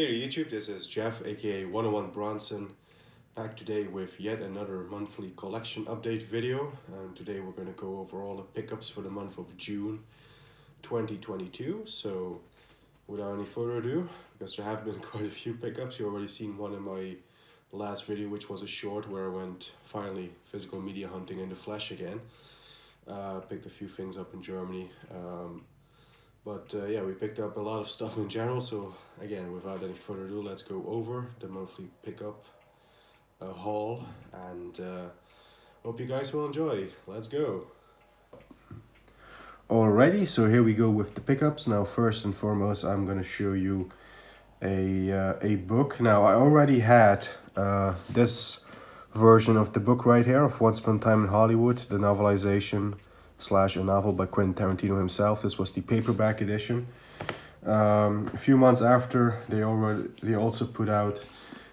Hey YouTube, this is Jeff aka 101 Bronson, back today with yet another monthly collection update video. And today we're going to go over all the pickups for the month of June 2022. So without any further ado, because there have been quite a few pickups, you already seen one in my last video, which was a short where I went finally physical media hunting in the flesh again. Picked a few things up in Germany. Yeah, we picked up a lot of stuff in general, so again, without any further ado, let's go over the monthly pickup haul, and hope you guys will enjoy. Let's go. Alrighty, so here we go with the pickups. Now, first and foremost, I'm going to show you a book. Now, I already had this version of the book right here of Once Upon a Time in Hollywood, the novelization / a novel by Quentin Tarantino himself. This was the paperback edition. A few months after, they also put out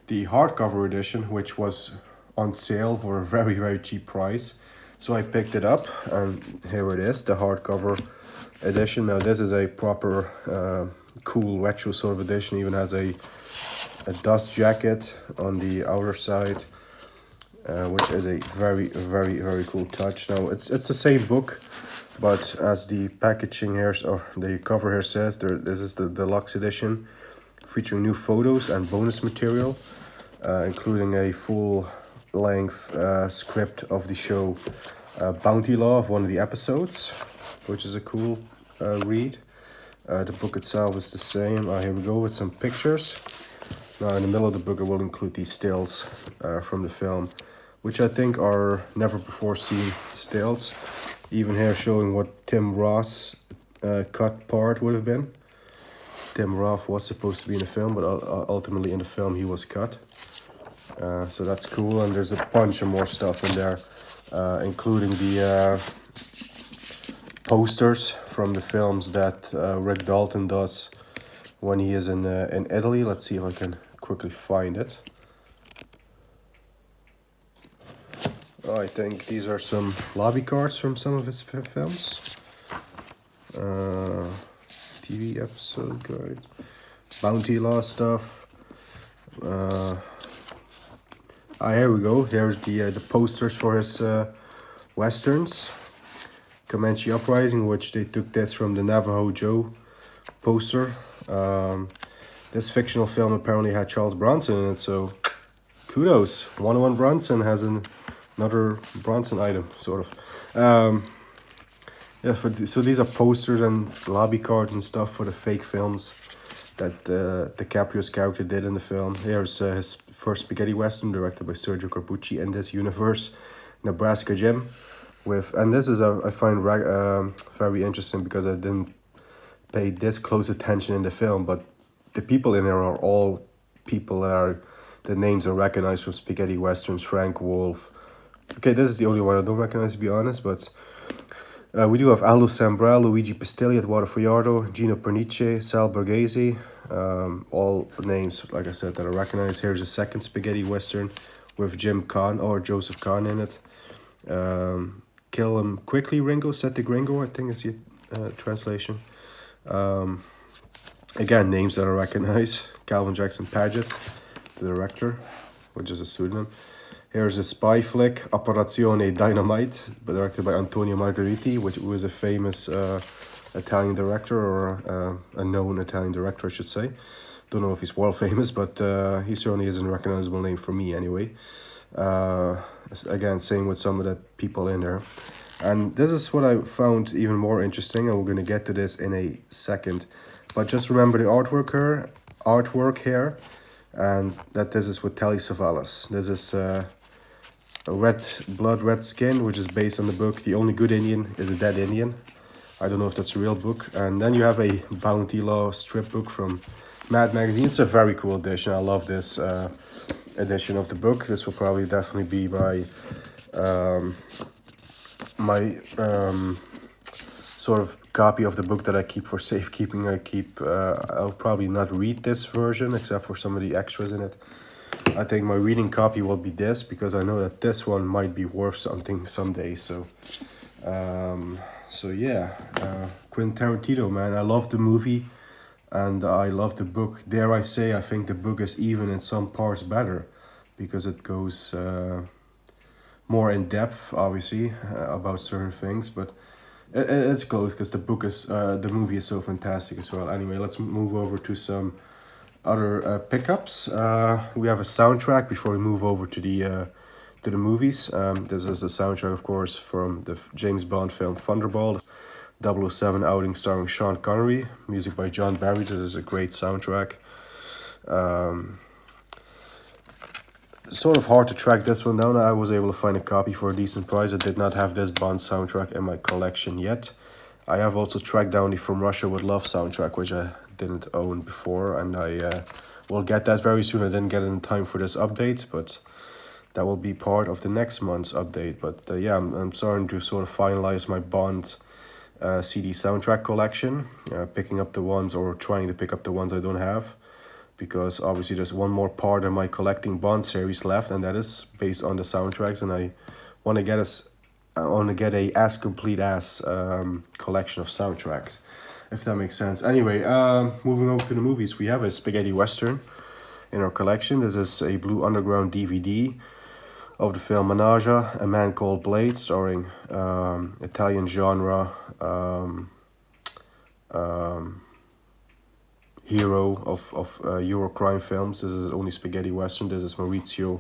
the hardcover edition, which was on sale for a very cheap price. So I picked it up, and here it is, the hardcover edition. Now this is a proper cool retro sort of edition. Even has a dust jacket on the outer side. Which is a very cool touch. Now it's the same book, but as the packaging here or the cover here says, this is the deluxe edition, featuring new photos and bonus material, including a full-length script of the show Bounty Law of one of the episodes, which is a cool read. The book itself is the same. Here we go with some pictures. Now in the middle of the book I will include these stills from the film, which I think are never before seen stills. Even here showing what Tim Roth's cut part would have been. Tim Roth was supposed to be in the film, but ultimately in the film he was cut. So that's cool, and there's a bunch of more stuff in there, including the posters from the films that Rick Dalton does when he is in Italy. Let's see if I can quickly find it. I think these are some lobby cards from some of his films. TV episode guide, Bounty Law stuff. Here we go. Here's the posters for his westerns. Comanche Uprising, which they took this from the Navajo Joe poster. This fictional film apparently had Charles Bronson in it, so kudos. 101 Bronson has another Bronson item, sort of. So these are posters and lobby cards and stuff for the fake films that DiCaprio's character did in the film. Here's his first spaghetti western, directed by Sergio Corbucci in this universe, Nebraska Jim. And this is I find very interesting because I didn't pay this close attention in the film, but the people in there are all people the names are recognized from spaghetti westerns. Frank Wolf. Okay, this is the only one I don't recognize, to be honest, but we do have Aldo Sambra, Luigi Pistilli, Eduardo Fajardo, Gino Pernice, Sal Borghese, all names, like I said, that I recognize. Here's a second spaghetti western with Jim Caan, or Joseph Caan in it. Kill Him Quickly, Ringo, Set the Gringo, I think is the translation. Again, names that I recognize. Calvin Jackson Paget, the director, which is a pseudonym. Here's a spy flick, Operazione Dynamite, directed by Antonio Margheriti, which was a famous Italian director, or a known Italian director, I should say. Don't know if he's world famous, but he certainly is a recognizable name for me anyway. Again, same with some of the people in there. And this is what I found even more interesting, and we're going to get to this in a second. But just remember the artwork here, and that this is with telly savalas. This is red skin, which is based on the book The Only Good Indian is a Dead Indian. I don't know if that's a real book. And then you have a Bounty Law strip book from Mad Magazine. It's a very cool edition. I love this edition of the book. This will probably definitely be my sort of copy of the book that I keep for safekeeping. I'll probably not read this version except for some of the extras in it. I think my reading copy will be this, because I know that this one might be worth something someday. So yeah, Quentin Tarantino, man, I love the movie and I love the book. Dare I say, I think the book is even in some parts better, because it goes more in depth, obviously, about certain things. But it's close because the movie is so fantastic as well. Anyway, let's move over to some other pickups. We have a soundtrack before we move over to the movies. This is the soundtrack, of course, from the James Bond film Thunderball, 007 outing starring Sean Connery, music by John Barry. This is a great soundtrack. Sort of hard to track this one down. I was able to find a copy for a decent price. I did not have this Bond soundtrack in my collection yet. I have also tracked down the From Russia with Love soundtrack, which I didn't own before, and I will get that very soon. I didn't get it in time for this update, but that will be part of the next month's update. But yeah, I'm starting to sort of finalize my Bond CD soundtrack collection, picking up the ones, or trying to pick up the ones I don't have, because obviously there's one more part of my collecting Bond series left, and that is based on the soundtracks, and I want to get a as complete as collection of soundtracks, if that makes sense. Anyway, moving over to the movies, we have a spaghetti western in our collection. This is a Blue Underground DVD of the film Menage, A Man Called Blade, starring Italian genre hero of Euro crime films. This is only spaghetti western. This is Maurizio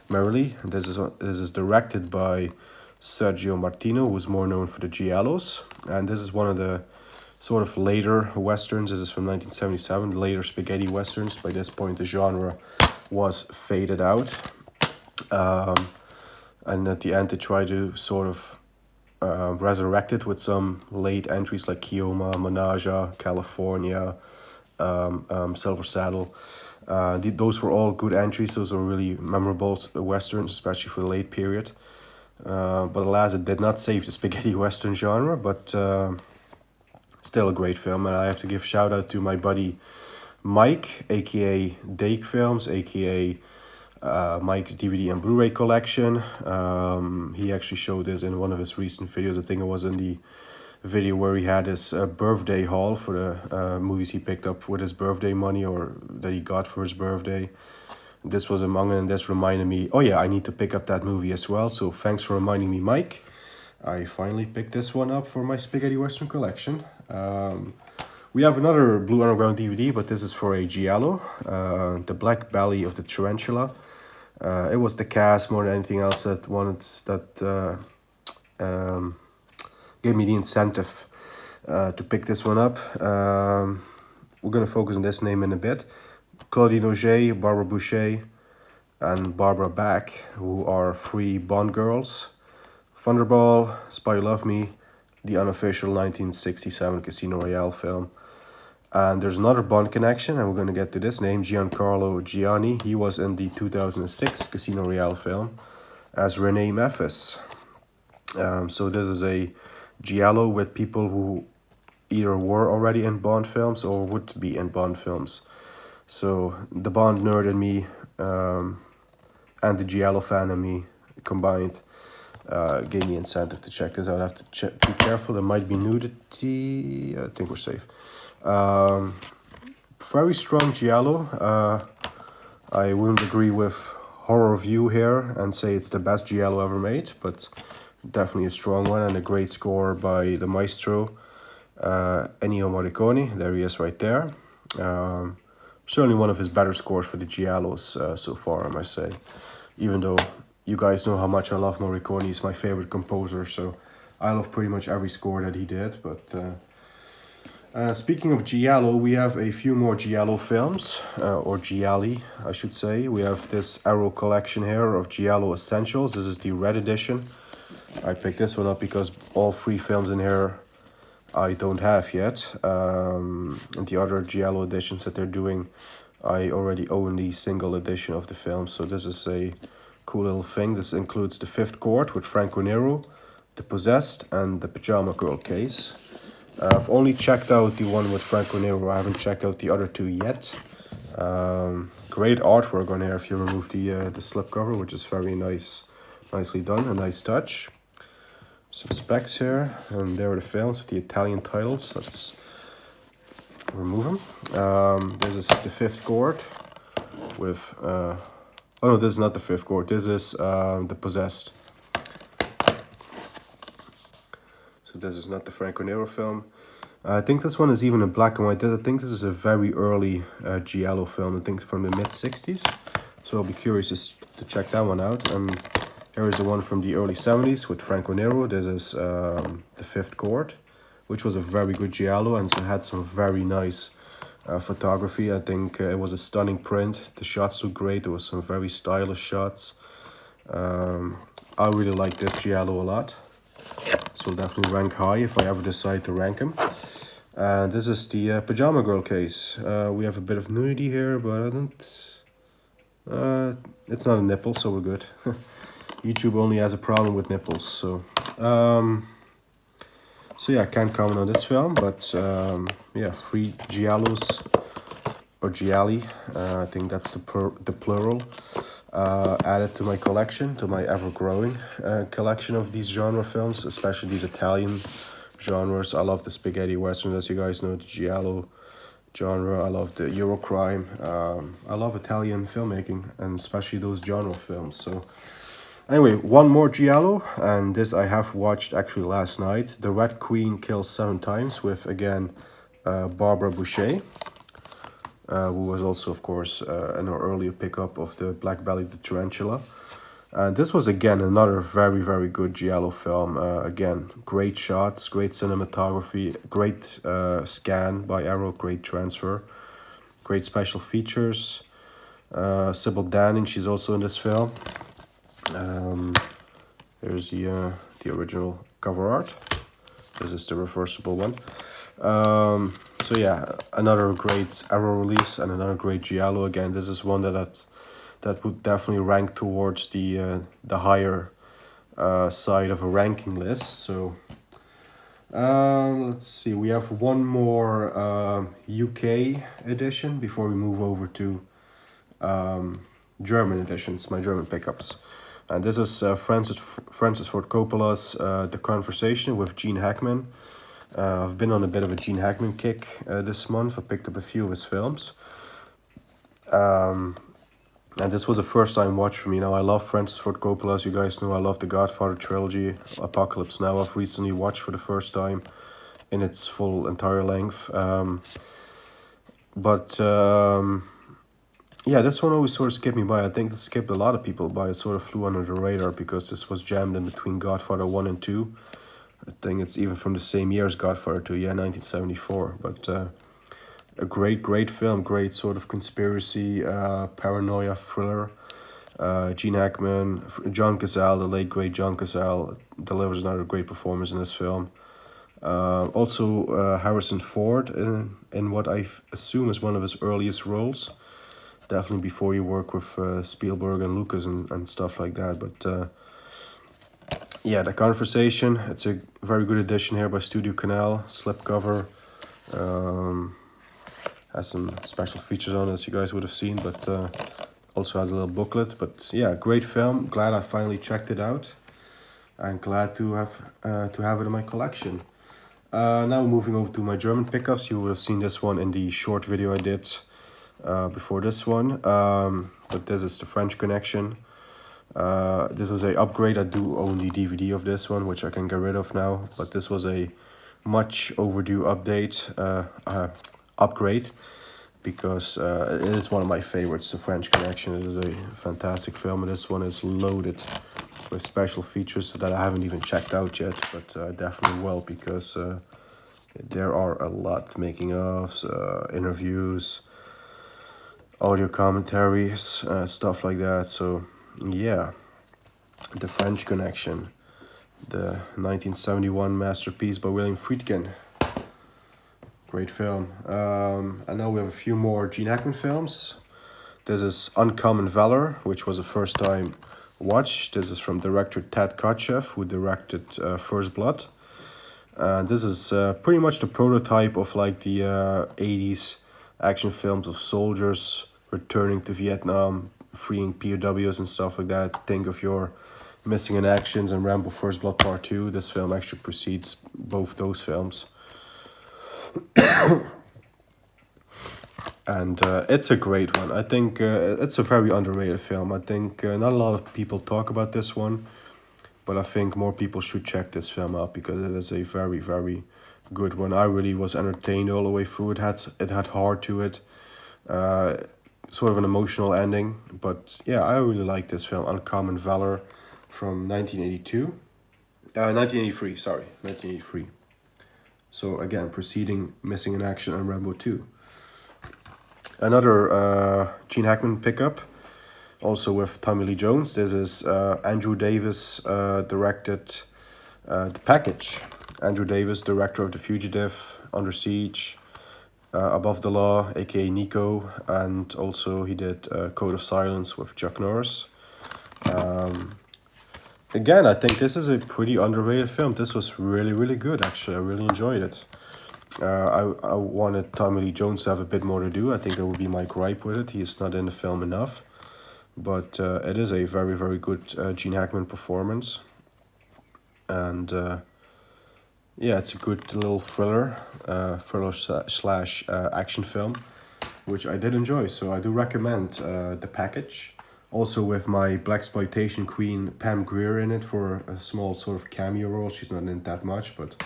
Merli. This is directed by Sergio Martino, who's more known for the Giallos, and this is one of the sort of later westerns. This is from 1977, later spaghetti westerns. By this point, the genre was faded out, and at the end, they try to sort of resurrect it with some late entries like Kioma, Menage, California, Silver Saddle. Those were all good entries. Those were really memorable westerns, especially for the late period. But alas, it did not save the spaghetti western genre, but still a great film. And I have to give shout out to my buddy Mike, aka Dake Films, aka Mike's DVD and Blu-ray collection. He actually showed this in one of his recent videos. I think it was in the video where he had his birthday haul for the movies he picked up with his birthday money, or that he got for his birthday. This was among it, and this reminded me, oh yeah, I need to pick up that movie as well. So thanks for reminding me, Mike. I finally picked this one up for my spaghetti western collection. We have another Blue Underground DVD, but this is for a Giallo, The Black Belly of the Tarantula. It was the cast more than anything else that gave me the incentive to pick this one up. We're going to focus on this name in a bit. Claudine Auger, Barbara Boucher, and Barbara Bach, who are three Bond girls. Thunderball, Spy Who Loved Me, the unofficial 1967 Casino Royale film. And there's another Bond connection, and we're going to get to this name, Giancarlo Gianni. He was in the 2006 Casino Royale film as Rene Memphis. So this is a Giallo with people who either were already in Bond films or would be in Bond films. So the Bond nerd in me and the Giallo fan in me combined gave me incentive to check this out. I have to be careful. There might be nudity. I think we're safe. Very strong Giallo. I wouldn't agree with Horror View here and say it's the best Giallo ever made, but definitely a strong one, and a great score by the maestro Ennio Morricone. There he is right there. Certainly one of his better scores for the Giallos so far, I must say. Even though you guys know how much I love Morricone, he's my favorite composer, so I love pretty much every score that he did. But speaking of Giallo, we have a few more Giallo films, or Gialli, I should say. We have this Arrow collection here of Giallo Essentials. This is the red edition. I picked this one up because all three films in here I don't have yet. And the other Giallo editions that they're doing, I already own the single edition of the film. So this is a cool little thing. This includes The Fifth Court with Franco Nero, The Possessed, and The Pajama Girl case. I've only checked out the one with Franco Nero. I haven't checked out the other two yet. Great artwork on here if you remove the slipcover, which is very nicely done, a nice touch. Some specs here, and there are the films with the Italian titles. Let's remove them. This is the fifth cord with, oh no, this is not the fifth cord. This is the Possessed. So this is not the Franco Nero film. I think this one is even in black and white. I think this is a very early Giallo film, I think from the mid-60s. So I'll be curious to check that one out. And here is the one from the early 70s with Franco Nero. This is the fifth cord, which was a very good Giallo and so had some very nice photography. I think it was a stunning print. The shots look great. There was some very stylish shots. I really like this Giallo a lot. So will definitely rank high if I ever decide to rank him. And this is the Pajama Girl case. We have a bit of nudity here, but I don't... it's not a nipple, so we're good. YouTube only has a problem with nipples, so... so yeah, I can't comment on this film, but yeah, 3 Giallos, or Gialli, I think that's the plural. Added to my collection, to my ever-growing collection of these genre films, especially these Italian genres. I love the spaghetti western, as you guys know, the Giallo genre. I love the Eurocrime. I love Italian filmmaking, and especially those genre films. So anyway, one more Giallo, and this I have watched actually last night. The Red Queen Kills 7 Times with, again, Barbara Boucher. Who was also, of course, an earlier pickup of the Black-Bellied Tarantula. And this was, again, another very, very good Giallo film. Again, great shots, great cinematography, great scan by Arrow, great transfer, great special features. Sybil Danning, she's also in this film. There's the original cover art. This is the reversible one. So yeah, another great Arrow release and another great Giallo. Again, this is one that would definitely rank towards the higher side of a ranking list. So let's see, we have one more UK edition before we move over to German editions, my German pickups. And this is Francis Ford Coppola's The Conversation with Gene Hackman. I've been on a bit of a Gene Hackman kick this month. I picked up a few of his films. And this was a first time watch for me. Now, I love Francis Ford Coppola, as you guys know. I love the Godfather trilogy, Apocalypse Now. I've recently watched for the first time in its full entire length. Yeah, this one always sort of skipped me by. I think it skipped a lot of people by. It sort of flew under the radar because this was jammed in between Godfather 1 and 2. I think it's even from the same year as Godfather 2, yeah, 1974. But a great film, great sort of conspiracy, paranoia thriller. Gene Hackman, John Cazale, the late great John Cazale, delivers another great performance in this film. Also Harrison Ford in what I assume is one of his earliest roles. Definitely before he worked with Spielberg and Lucas and stuff like that. But yeah, The Conversation, it's a very good edition here by Studio Canal, slipcover. Has some special features on it, as you guys would have seen, but also has a little booklet. But yeah, great film. Glad I finally checked it out, and glad to have it in my collection. Now moving over to my German pickups. You would have seen this one in the short video I did before this one. But this is the French Connection. This is a upgrade. I do own the DVD of this one, which I can get rid of now. But this was a much overdue upgrade, because it is one of my favorites, The French Connection. It is a fantastic film, and this one is loaded with special features that I haven't even checked out yet, but I definitely will, because there are a lot: making ofs, interviews, audio commentaries, stuff like that. So yeah, The French Connection, the 1971 masterpiece by William Friedkin. Great film. And now we have a few more Gene Hackman films. This is Uncommon Valor, which was a first time watch. This is from director Ted Kotcheff, who directed First Blood. This is pretty much the prototype of like the 80s action films of soldiers returning to Vietnam, freeing POWs and stuff like that. Think of your Missing in Actions and Rambo First Blood Part 2. This film actually precedes both those films. And it's a great one. I think it's a very underrated film. I think not a lot of people talk about this one, but I think more people should check this film out because it is a very, very good one. I really was entertained all the way through. It had heart to it, uh, sort of an emotional ending. But yeah, I really like this film, Uncommon Valor, from 1982. 1983, sorry, 1983. So again, preceding Missing in Action and Rambo 2. Another Gene Hackman pickup, also with Tommy Lee Jones. This is Andrew Davis directed The Package. Andrew Davis, director of The Fugitive, Under Siege, Above the Law, aka Nico, and also he did Code of Silence with Chuck Norris. Again, I think this is a pretty underrated film. This was really, really good, actually. I really enjoyed it. I wanted Tommy Lee Jones to have a bit more to do. I think that would be my gripe with it. He is not in the film enough. But it is a very, very good Gene Hackman performance. And yeah, it's a good little thriller, slash action film, which I did enjoy. So I do recommend The Package. Also with my blaxploitation queen Pam Grier in it for a small sort of cameo role. She's not in that much, but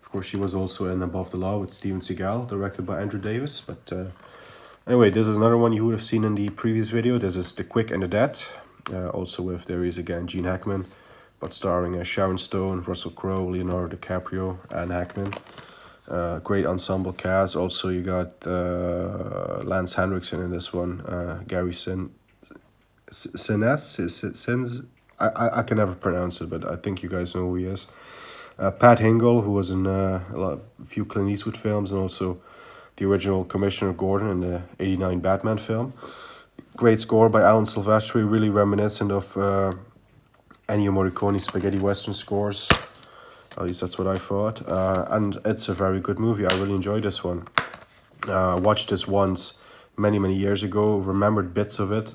of course she was also in Above the Law with Steven Seagal, directed by Andrew Davis. But anyway, this is another one you would have seen in the previous video. This is The Quick and the Dead. Also with, there is again Gene Hackman, but starring Sharon Stone, Russell Crowe, Leonardo DiCaprio, and Hackman. Great ensemble cast. Also, you got Lance Henriksen in this one. Gary Sinise. I can never pronounce it, but I think you guys know who he is. Pat Hingle, who was in a few Clint Eastwood films, and also the original Commissioner Gordon in the '89 Batman film. Great score by Alan Silvestri, really reminiscent of Ennio Morricone's spaghetti western scores. At least that's what I thought. And it's a very good movie. I really enjoyed this one. Watched this once many, many years ago. Remembered bits of it.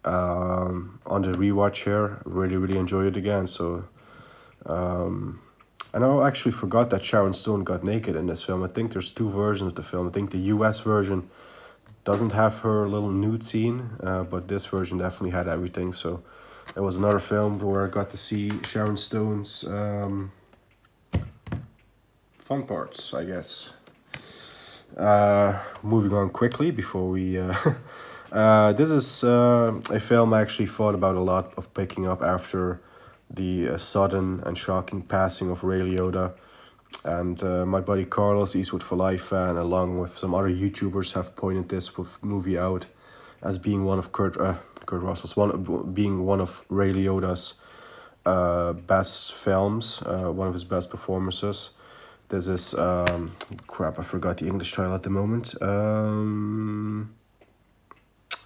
On the rewatch here, really, really enjoyed it again. So, and I actually forgot that Sharon Stone got naked in this film. I think there's two versions of the film. I think the US version doesn't have her little nude scene, but this version definitely had everything. So it was another film where I got to see Sharon Stone's fun parts, I guess. Moving on quickly before we... this is a film I actually thought about a lot of picking up after the sudden and shocking passing of Ray Liotta. And my buddy Carlos, Eastwood for Life fan, along with some other YouTubers, have pointed this movie out as being one of Kurt Russell's, being one of Ray Liotta's best films, one of his best performances. This is crap. I forgot the English title at the moment.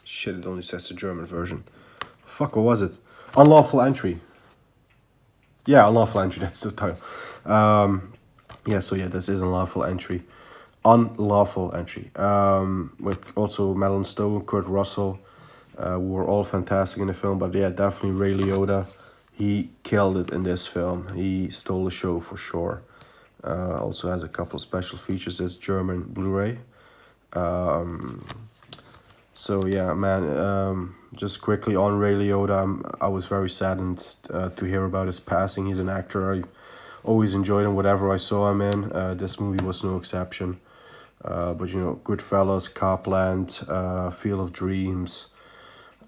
Shit, it only says the German version. Fuck, what was it? Unlawful Entry. Yeah, Unlawful Entry. That's the title. Yeah, so yeah, this is Unlawful Entry. Unlawful Entry. With also Madeline Stowe, Kurt Russell, who were all fantastic in the film. But yeah, definitely Ray Liotta. He killed it in this film. He stole the show for sure. Also has a couple of special features. This German Blu-ray. So yeah, man. Just quickly on Ray Liotta, I was very saddened to hear about his passing. He's an actor. I always enjoyed him, whatever I saw him in. This movie was no exception. But you know, Goodfellas, Copland, Field of Dreams.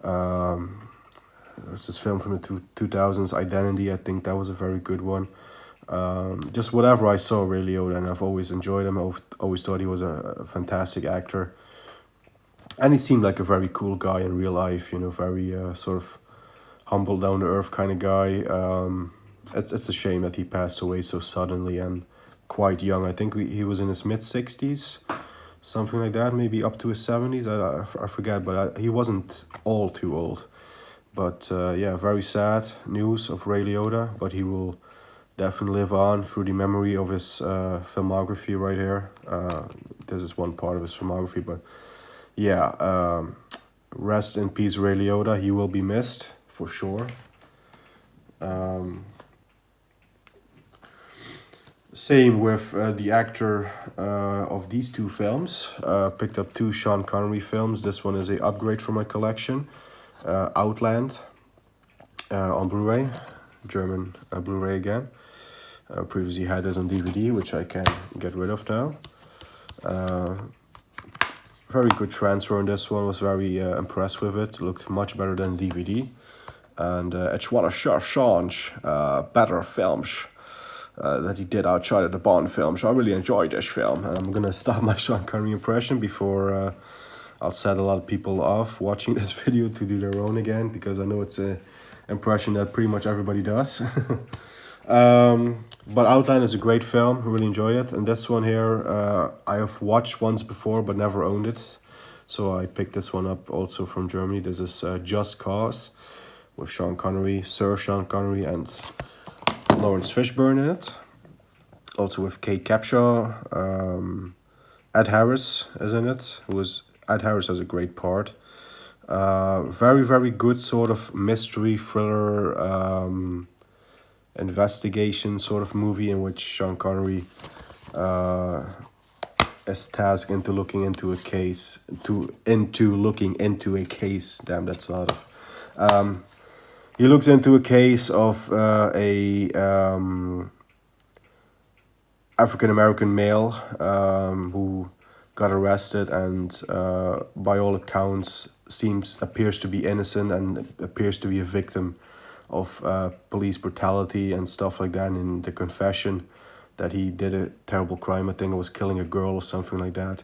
There's this film from the 2000s, Identity. I think that was a very good one. Just whatever I saw Ray Liotta, and I've always enjoyed him. I've always thought he was a fantastic actor. And he seemed like a very cool guy in real life, you know, very sort of humble, down-to-earth kind of guy. It's a shame that he passed away so suddenly and quite young. I think he was in his mid-60s, something like that, maybe up to his 70s. I forget, but he wasn't all too old. But yeah, very sad news of Ray Liotta, but he will definitely live on through the memory of his filmography right here. This is one part of his filmography, but yeah, rest in peace, Ray Liotta. He will be missed for sure. Same with the actor of these two films. Picked up two Sean Connery films. This one is a upgrade for my collection. Outland on Blu-ray, German Blu-ray again. Previously had this on DVD, which I can get rid of now. Very good transfer on this one. Was very impressed with it. Looked much better than DVD. And it's one of Sean's better films that he did outside of the Bond film. So I really enjoyed this film. And I'm gonna stop my Sean Connery impression before I'll set a lot of people off watching this video to do their own again, because I know it's a impression that pretty much everybody does. But Outland is a great film. I really enjoyed it. And this one here, I have watched once before but never owned it. So I picked this one up also from Germany. This is Just Cause with Sean Connery, Sir Sean Connery, and Lawrence Fishburne in it. Also with Kate Capshaw, Ed Harris is in it. Ed Harris has a great part. Very, very good sort of mystery thriller investigation sort of movie in which Sean Connery is tasked into looking into a case. Damn, that's a lot of. He looks into a case of a African American male who got arrested and by all accounts appears to be innocent and appears to be a victim of police brutality and stuff like that. In the confession that he did a terrible crime, I think it was killing a girl or something like that.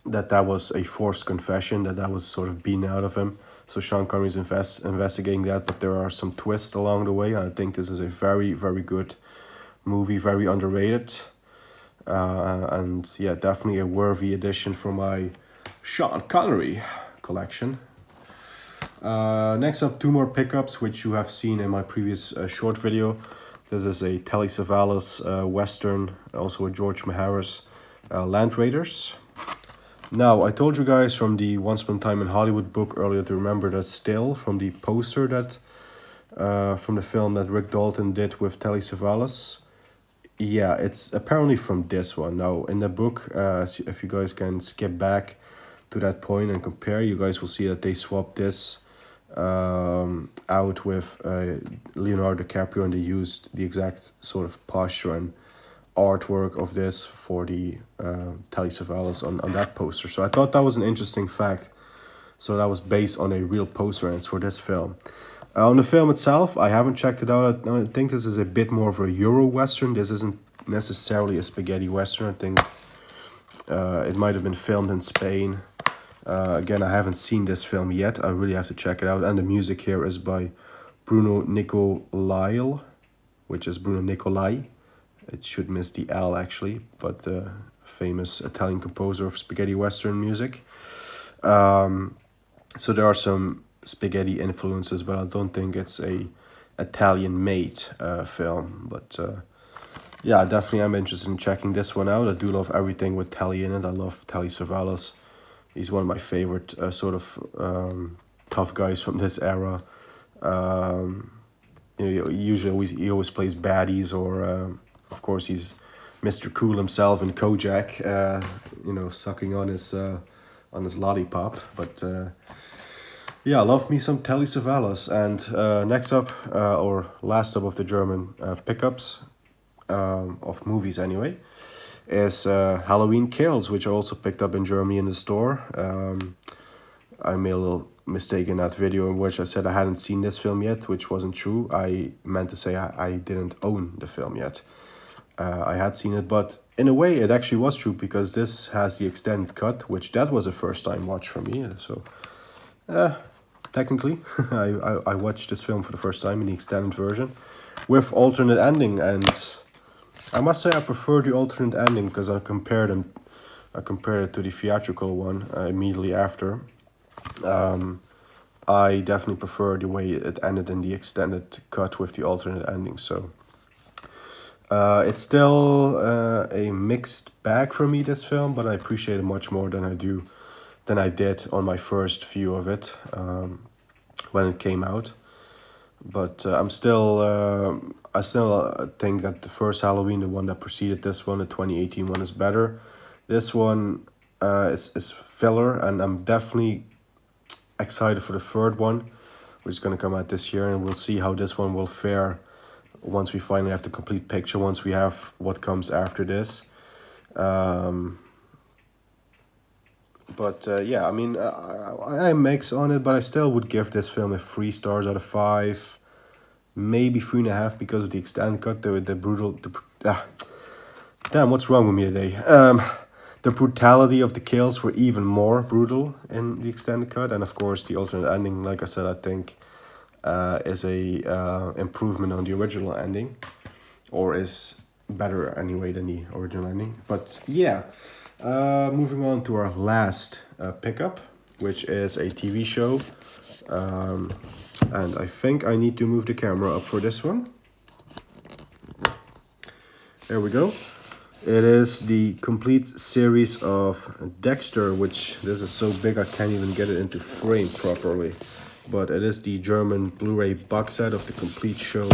That was a forced confession, that was sort of beaten out of him. So Sean Connery's investigating that, but there are some twists along the way. I think this is a very, very good movie, very underrated. And yeah, definitely a worthy addition for my Sean Connery collection. Next up, two more pickups, which you have seen in my previous short video. This is a telly savalas Western, also a George Maharis Land Raiders. Now, I told you guys from the Once Upon a Time in Hollywood book earlier to remember that still from the poster that from the film that Rick Dalton did with Telly Savalas. Yeah, it's apparently from this one. Now, in the book, if you guys can skip back to that point and compare, you guys will see that they swapped this out with Leonardo DiCaprio, and they used the exact sort of posture and artwork of this for the Telly Savalas on that poster. So I thought that was an interesting fact. So that was based on a real poster, and it's for this film. On the film itself, I haven't checked it out. I think this is a bit more of a Euro Western. This isn't necessarily a spaghetti Western. I think it might have been filmed in Spain. Again, I haven't seen this film yet. I really have to check it out. And the music here is by Bruno Nicolai, which is Bruno Nicolai. It should miss the L actually, but the famous Italian composer of spaghetti Western music. So there are some spaghetti influences, but I don't think it's a Italian-made film. But yeah, definitely I'm interested in checking this one out. I do love everything with Telly in it. I love Telly Savalas. He's one of my favorite sort of tough guys from this era. Usually he always plays baddies, or of course he's Mr. Cool himself in Kojak. Sucking on his lollipop. But yeah, I love me some Telly Savalas. And next up, or last up of the German pickups of movies anyway, is Halloween Kales, which I also picked up in Germany in the store. I made a little mistake in that video in which I said I hadn't seen this film yet, which wasn't true. I meant to say I didn't own the film yet. I had seen it, but in a way it actually was true, because this has the extended cut, which that was a first time watch for me. So technically I watched this film for the first time in the extended version with alternate ending, and I must say I prefer the alternate ending, because I compared it to the theatrical one immediately after. I definitely prefer the way it ended in the extended cut with the alternate ending. So it's still a mixed bag for me, this film, but I appreciate it much more than I did on my first view of it when it came out. But I still think that the first Halloween, the one that preceded this one, the 2018 one, is better. This one is filler, and I'm definitely excited for the third one, which is going to come out this year, and we'll see how this one will fare once we finally have the complete picture, once we have what comes after this. But yeah, I mean, I'm mixed on it, but I still would give this film a 3 stars out of 5, maybe 3.5 because of the extended cut, the brutal, damn, what's wrong with me today? The brutality of the kills were even more brutal in the extended cut, and of course the alternate ending, like I said, I think is a improvement on the original ending, or is better anyway than the original ending. But yeah, moving on to our last pickup, which is a TV show. And I think I need to move the camera up for this one. There we go. It is the complete series of Dexter, which this is so big I can't even get it into frame properly. But it is the German Blu-ray box set of the complete show,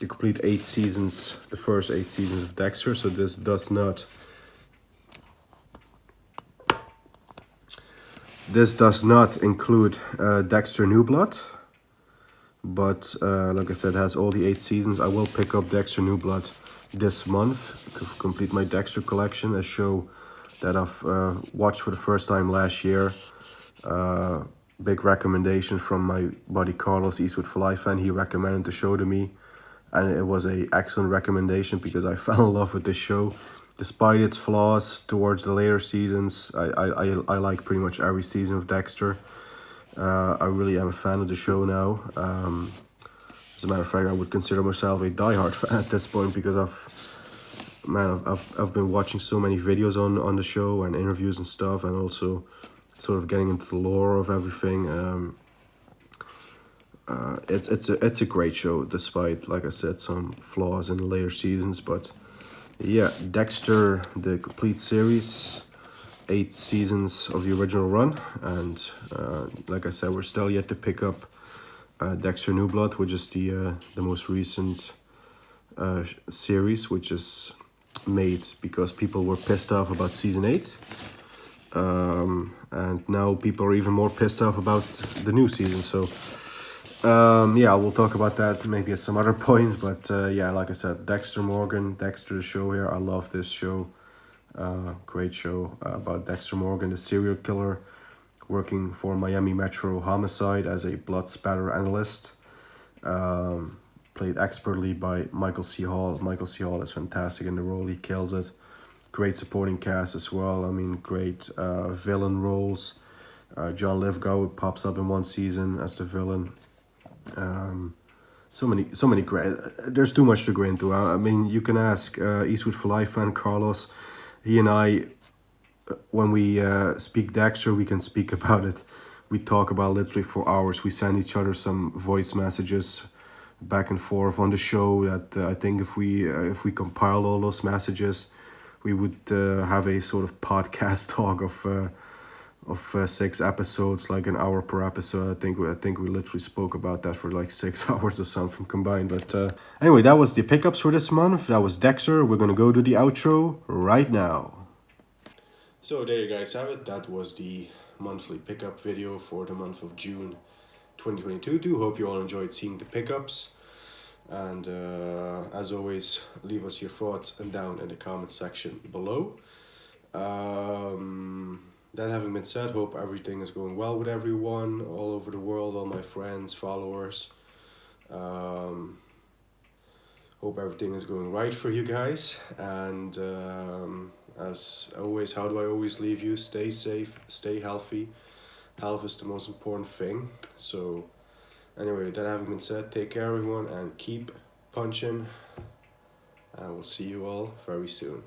the complete 8 seasons, the first 8 seasons of Dexter. So this does not include Dexter New Blood, but like I said, it has all the 8 seasons. I will pick up Dexter New Blood this month to complete my Dexter collection, a show that I've watched for the first time last year. Big recommendation from my buddy Carlos, Eastwood for Life fan. He recommended the show to me, and it was a excellent recommendation because I fell in love with this show. Despite its flaws towards the later seasons, I like pretty much every season of Dexter. I really am a fan of the show now. As a matter of fact, I would consider myself a diehard fan at this point because I've been watching so many videos on the show and interviews and stuff, and also sort of getting into the lore of everything. It's a great show, despite, like I said, some flaws in the later seasons. But yeah, Dexter, the complete series, 8 seasons of the original run, and like I said, we're still yet to pick up Dexter New Blood, which is the most recent series, which is made because people were pissed off about season 8. And now people are even more pissed off about the new season. So yeah, we'll talk about that maybe at some other point. But yeah, like I said, Dexter the show here. I love this show. Great show about Dexter Morgan, the serial killer working for Miami Metro Homicide as a blood spatter analyst. Played expertly by Michael C. Hall. Michael C. Hall is fantastic in the role. He kills it. Great supporting cast as well. I mean, great villain roles. John Lithgow pops up in one season as the villain. So many great. There's too much to go into. I mean, you can ask Eastwood for Life fan Carlos. He and I, when we speak Dexter, we can speak about it. We talk about literally for hours. We send each other some voice messages back and forth on the show. That I think if we compiled all those messages, we would have a sort of podcast talk of 6 episodes, like an hour per episode. I think we literally spoke about that for like 6 hours or something combined. But anyway, that was the pickups for this month. That was Dexter. We're gonna go to the outro right now. So there you guys have it. That was the monthly pickup video for the month of June 2022. Do hope you all enjoyed seeing the pickups. And as always, leave us your thoughts down in the comment section below. That having been said, hope everything is going well with everyone all over the world, all my friends, followers. Hope everything is going right for you guys. And as always, how do I always leave you? Stay safe, stay healthy. Health is the most important thing. So anyway, that having been said, take care everyone and keep punching. And we'll see you all very soon.